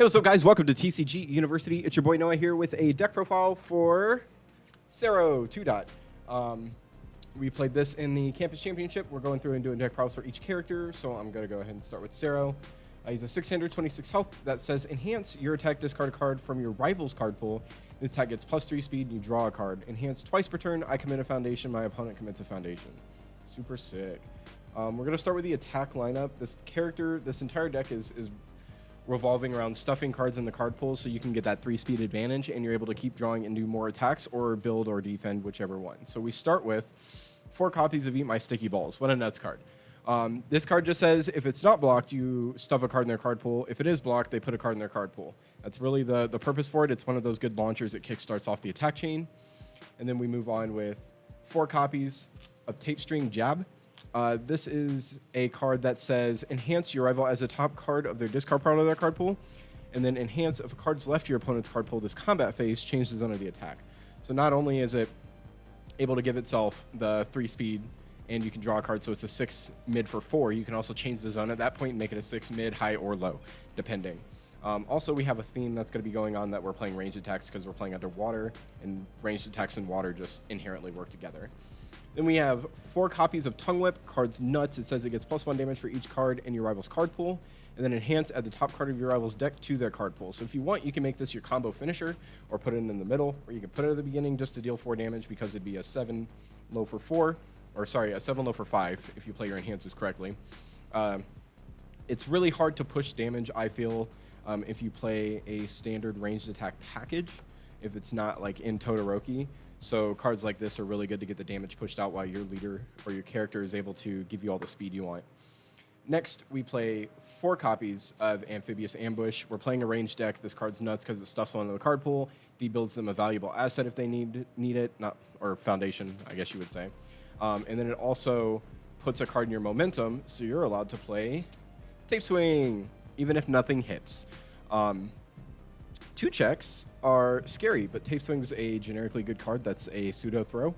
Hey, what's up, guys? Welcome to TCG University. It's your boy Noah here with a deck profile for Sero 2 Dot. We played this in the campus championship. We're going through and doing deck profiles for each character, so I'm going to go ahead and start with Sero. He's a 626 health that says enhance your attack, discard a card from your rival's card pool. This attack gets +3 speed and you draw a card. Enhance twice per turn. I commit a foundation. My opponent commits a foundation. Super sick. We're going to start with the attack lineup. This entire deck is revolving around stuffing cards in the card pool so you can get that 3-speed advantage and you're able to keep drawing and do more attacks or build or defend, whichever one. So we start with 4 copies of Eat My Sticky Balls. What a nuts card. This card just says if it's not blocked, you stuff a card in their card pool. If it is blocked, they put a card in their card pool. That's really the purpose for it. It's one of those good launchers that kickstarts off the attack chain. And then we move on with 4 copies of Tape String Jab. This is a card that says enhance your rival as a top card of their discard part of their card pool, and then enhance if a card's left your opponent's card pool this combat phase, change the zone of the attack. So not only is it able to give itself the 3 speed and you can draw a card, so it's a 6 mid for 4, you can also change the zone at that point and make it a 6 mid, high, or low, depending. Also, we have a theme that's going to be going on that we're playing ranged attacks because we're playing underwater, and ranged attacks and water just inherently work together. Then we have 4 copies of Tongue Whip. Card's nuts. It says it gets +1 damage for each card in your rival's card pool. And then enhance add the top card of your rival's deck to their card pool. So if you want, you can make this your combo finisher or put it in the middle, or you can put it at the beginning just to deal 4 damage because it'd be a 7 low for 4, or sorry, a 7 low for 5 if you play your enhances correctly. It's really hard to push damage, I feel, if you play a standard ranged attack package, if it's not like in Todoroki. So cards like this are really good to get the damage pushed out while your leader or your character is able to give you all the speed you want. Next, we play 4 copies of Amphibious Ambush. We're playing a ranged deck. This card's nuts because it stuffs one in the card pool. Debuilds them a valuable asset if they need it, or foundation, I guess you would say. And then it also puts a card in your momentum, so you're allowed to play Tape Swing, even if nothing hits. 2 checks are scary, but Tape Swing's a generically good card. That's a pseudo throw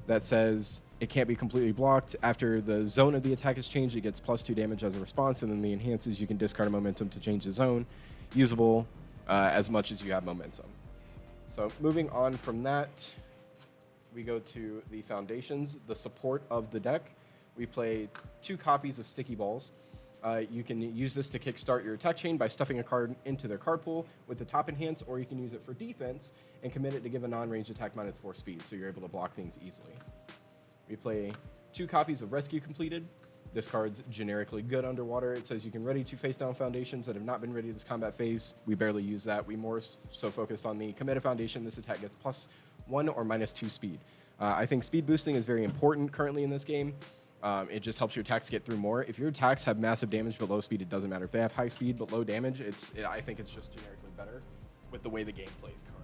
that says it can't be completely blocked. After the zone of the attack is changed, it gets +2 damage as a response, and then the enhances, you can discard a momentum to change the zone. Usable as much as you have momentum. So moving on from that, we go to the foundations, the support of the deck. We play 2 copies of Sticky Balls. You can use this to kickstart your attack chain by stuffing a card into their card pool with the top enhance, or you can use it for defense and commit it to give a non-ranged attack -4 speed, so you're able to block things easily. We play 2 copies of Rescue Completed. This card's generically good underwater. It says you can ready to face down foundations that have not been ready this combat phase. We barely use that. We more so focus on the commit a foundation. This attack gets +1 or -2 speed. I think speed boosting is very important currently in this game. It just helps your attacks get through more. If your attacks have massive damage but low speed, it doesn't matter. If they have high speed but low damage, I think it's just generically better with the way the game plays currently.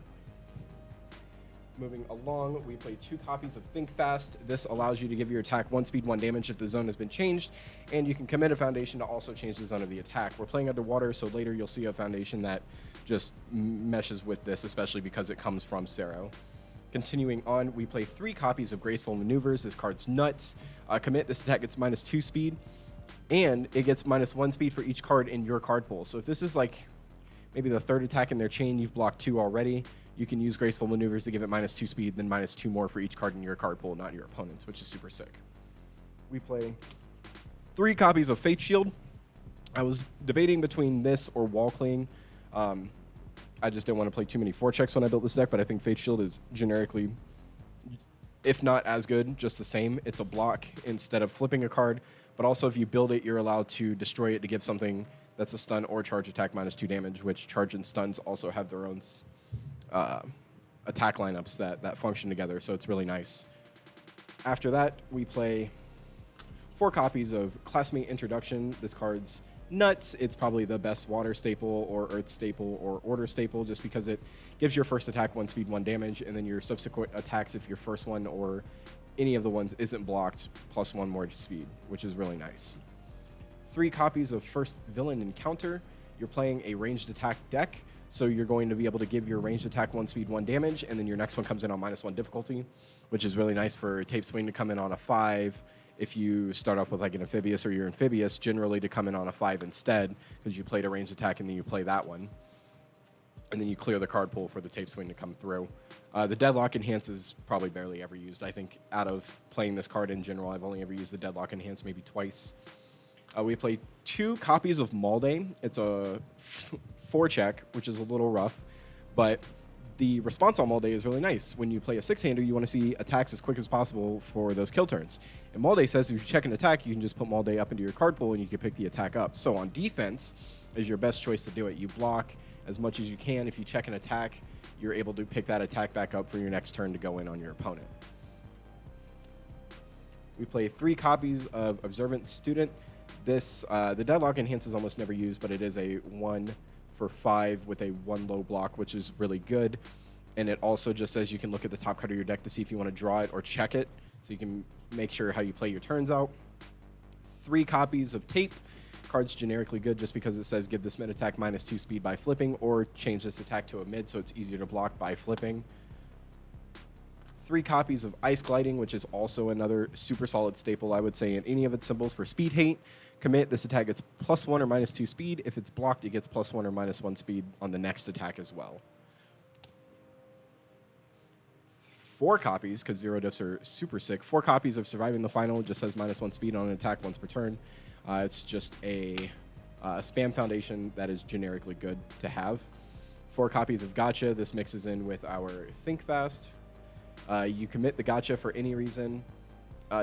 Moving along, we play 2 copies of Think Fast. This allows you to give your attack 1 speed, 1 damage if the zone has been changed, and you can commit a foundation to also change the zone of the attack. We're playing underwater, so later you'll see a foundation that just meshes with this, especially because it comes from Sero. Continuing on, we play 3 copies of Graceful Maneuvers. This card's nuts. Commit, this attack gets -2 speed, and it gets -1 speed for each card in your card pool. So if this is like maybe the 3rd attack in their chain, you've blocked 2 already, you can use Graceful Maneuvers to give it -2 speed, then -2 more for each card in your card pool, not your opponent's, which is super sick. We play 3 copies of Fate Shield. I was debating between this or Wall Cling. I just didn't want to play too many 4-checks when I built this deck, but I think Fate Shield is generically, if not as good, just the same. It's a block instead of flipping a card, but also if you build it, you're allowed to destroy it to give something that's a stun or charge attack -2 damage, which charge and stuns also have their own attack lineups that function together, so it's really nice. After that, we play 4 copies of Classmate Introduction. This card's nuts. It's probably the best water staple or earth staple or order staple just because it gives your first attack 1 speed, 1 damage, and then your subsequent attacks, if your first one or any of the ones isn't blocked, +1 more speed, which is really nice. 3 copies of First Villain Encounter. You're playing a ranged attack deck, so you're going to be able to give your ranged attack 1 speed, 1 damage, and then your next one comes in on -1 difficulty, which is really nice for Tape Swing to come in on a 5. If you start off with like an Amphibious or your Amphibious, generally to come in on a 5 instead, because you played a ranged attack and then you play that one. and then you clear the card pool for the tape swing to come through. The Deadlock Enhance is probably barely ever used. I think out of playing this card in general, I've only ever used the Deadlock Enhance maybe twice. We play 2 copies of Malday. It's a 4-check, which is a little rough, but the response on Malday is really nice. When you play a 6-hander, you want to see attacks as quick as possible for those kill turns. And Malday says if you check an attack, you can just put Malday up into your card pool and you can pick the attack up. So on defense is your best choice to do it. You block as much as you can. If you check an attack, you're able to pick that attack back up for your next turn to go in on your opponent. We play 3 copies of Observant Student. This, the Deadlock Enhance is almost never used, but it is a 1 for 5 with a 1 low block, which is really good. And it also just says you can look at the top card of your deck to see if you want to draw it or check it, so you can make sure how you play your turns out. 3 copies of Tape. Card's generically good just because it says give this mid attack -2 speed by flipping, or change this attack to a mid so it's easier to block by flipping. 3 copies of Ice Gliding, which is also another super solid staple, I would say, in any of its symbols for speed hate. Commit, this attack gets +1 or -2 speed. If it's blocked, it gets +1 or -1 speed on the next attack as well. 4 copies, because 0 diffs are super sick. 4 copies of Surviving the Final, just says -1 speed on an attack once per turn. It's just a spam foundation that is generically good to have. 4 copies of Gotcha. This mixes in with our Think Fast. You commit the Gotcha for any reason.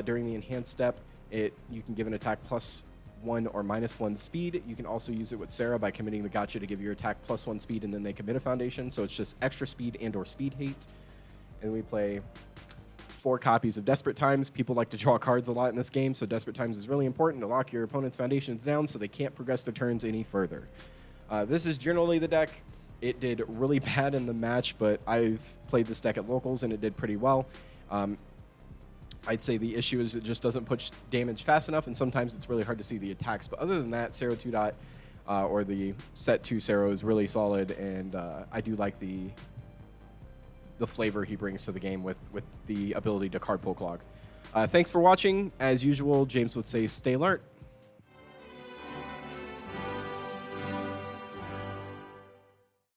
During the enhanced step, you can give an attack +1 or -1 speed. You can also use it with Sero by committing the Gotcha to give your attack +1 speed, and then they commit a foundation, so it's just extra speed and or speed hate. And we play 4 copies of Desperate Times. People like to draw cards a lot in this game, so Desperate Times is really important to lock your opponent's foundations down so they can't progress their turns any further. This is generally the deck. It did really bad in the match, but I've played this deck at locals and it did pretty well. I'd say the issue is it just doesn't push damage fast enough, and sometimes it's really hard to see the attacks. But other than that, Sero 2. Or the set 2 Sero is really solid, and I do like the flavor he brings to the game with the ability to card pull clog. Thanks for watching. As usual, James would say, stay alert.